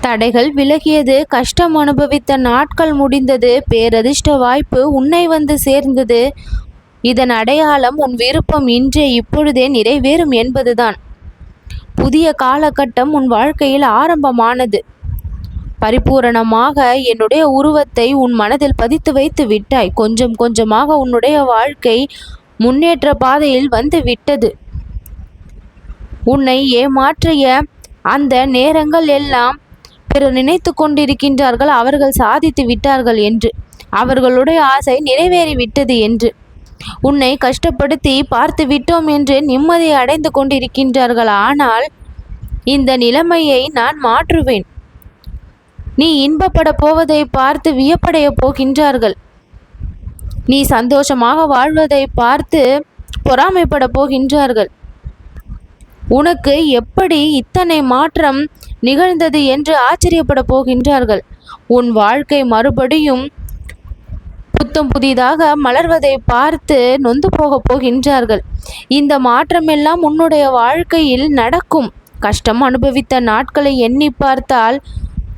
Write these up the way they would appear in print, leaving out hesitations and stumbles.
தடைகள் விலகியது, கஷ்டம் அனுபவித்த நாட்கள் முடிந்தது, பேரதிர்ஷ்ட வாய்ப்பு உன்னை வந்து சேர்ந்தது. இதன் அடையாளம் உன் விருப்பம் இன்றே இப்பொழுதே நிறைவேறும் என்பதுதான். புதிய காலகட்டம் உன் வாழ்க்கையில் ஆரம்பமானது. பரிபூரணமாக என்னுடைய உருவத்தை உன் மனதில் பதித்து வைத்து விட்டாய். கொஞ்சம் கொஞ்சமாக உன்னுடைய வாழ்க்கை முன்னேற்ற பாதையில் வந்து விட்டது. உன்னை ஏமாற்றிய அந்த நேரங்கள் எல்லாம் பிறர் நினைத்து கொண்டிருக்கின்றார்கள் அவர்கள் சாதித்து விட்டார்கள் என்று, அவர்களுடைய ஆசை நிறைவேறிவிட்டது என்று. உன்னை கஷ்டப்படுத்தி பார்த்து விட்டோம் என்று நிம்மதியை அடைந்து கொண்டிருக்கின்றார்கள். ஆனால் இந்த நிலைமையை நான் மாற்றுவேன். நீ இன்பப்பட போவதை பார்த்து வியப்படைய போகின்றார்கள். நீ சந்தோஷமாக வாழ்வதை பார்த்து பொறாமைப்பட போகின்றார்கள். உனக்கு எப்படி இத்தனை மாற்றம் நிகழ்ந்தது என்று ஆச்சரியப்பட போகின்றார்கள். உன் வாழ்க்கை மறுபடியும் புத்தம் புதிதாக மலர்வதை பார்த்து நொந்து போக போகின்றார்கள். இந்த மாற்றமெல்லாம் உன்னுடைய வாழ்க்கையில் நடக்கும். கஷ்டம் அனுபவித்த நாட்களை எண்ணி பார்த்தால்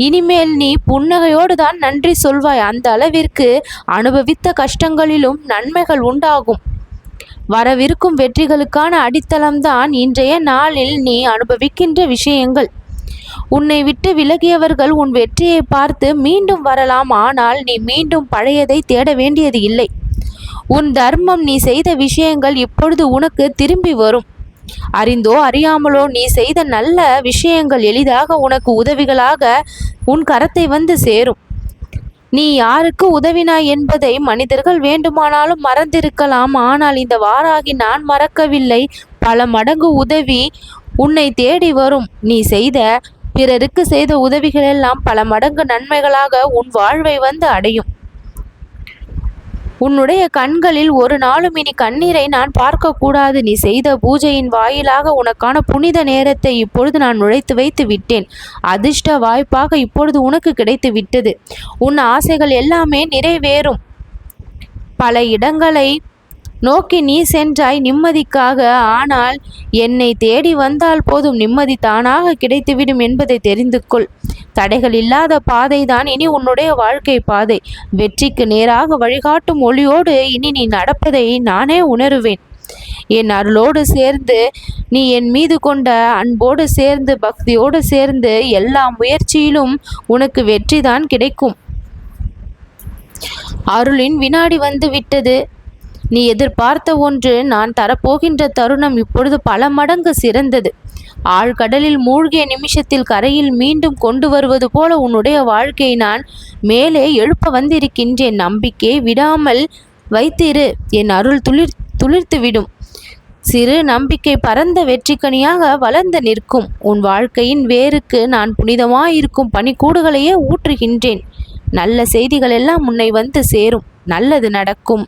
இனிமேல் நீ புன்னகையோடு தான் நன்றி சொல்வாய். அந்த அளவிற்கு அனுபவித்த கஷ்டங்களிலும் நன்மைகள் உண்டாகும். வரவிருக்கும் வெற்றிகளுக்கான அடித்தளம்தான் இன்றைய நாளில் நீ அனுபவிக்கின்ற விஷயங்கள். உன்னை விட்டு விலகியவர்கள் உன் வெற்றியை பார்த்து மீண்டும் வரலாம். ஆனால் நீ மீண்டும் பழையதை தேட வேண்டியது இல்லை. உன் தர்மம், நீ செய்த விஷயங்கள் இப்பொழுது உனக்கு திரும்பி வரும். அறிந்தோ அறியாமலோ நீ செய்த நல்ல விஷயங்கள் எளிதாக உனக்கு உதவிகளாக உன் கரத்தை வந்து சேரும். நீ யாருக்கு உதவினாய் என்பதை மனிதர்கள் வேண்டுமானாலும் மறந்திருக்கலாம். ஆனால் இந்த வாராகி நான் மறக்கவில்லை. பல மடங்கு உதவி உன்னை தேடி வரும். நீ செய்த பிறருக்கு செய்த உதவிகள் எல்லாம் பல மடங்கு நன்மைகளாக உன் வாழ்வை வந்து அடையும். உன்னுடைய கண்களில் ஒரு நாளும் இனி கண்ணீரை நான் பார்க்கக்கூடாது. நீ செய்த பூஜையின் வாயிலாக உனக்கான புனித நேரத்தை இப்பொழுது நான் நுழைத்து வைத்து விட்டேன். அதிர்ஷ்ட வாய்ப்பாக இப்பொழுது உனக்கு கிடைத்து விட்டது. உன் ஆசைகள் எல்லாமே நிறைவேறும். பல இடங்களை நோக்கி நீ சென்றாய் நிம்மதிக்காக. ஆனால் என்னை தேடி வந்தால் போதும், நிம்மதி தானாக கிடைத்துவிடும் என்பதை தெரிந்து கொள். தடைகள் இல்லாத பாதைதான் இனி உன்னுடைய வாழ்க்கை பாதை. வெற்றிக்கு நேராக வழிகாட்டும் ஒளியோடு இனி நீ நடப்பதை நானே உணருவேன். என் அருளோடு சேர்ந்து, நீ என் மீது கொண்ட அன்போடு சேர்ந்து, பக்தியோடு சேர்ந்து எல்லா முயற்சியிலும் உனக்கு வெற்றிதான் கிடைக்கும். அருளின் வினாடி வந்து விட்டது. நீ எதிர்பார்த்த ஒன்று நான் தரப்போகின்ற தருணம் இப்பொழுது பல மடங்கு சிறந்தது. ஆழ்கடலில் மூழ்கிய நிமிஷத்தில் கரையில் மீண்டும் கொண்டு வருவது போல உன்னுடைய வாழ்க்கையை நான் மேலே எழுப்ப வந்திருக்கின்றேன். நம்பிக்கை விடாமல் வைத்திரு. என் அருள் துளிர்த்துவிடும். சிறு நம்பிக்கை பரந்த வெற்றிக்கனியாக வளர்ந்து நிற்கும். உன் வாழ்க்கையின் வேருக்கு நான் புனிதமாயிருக்கும் பனிக்கூடுகளையே ஊற்றுகின்றேன். நல்ல செய்திகள் எல்லாம் உன்னை வந்து சேரும். நல்லது நடக்கும்.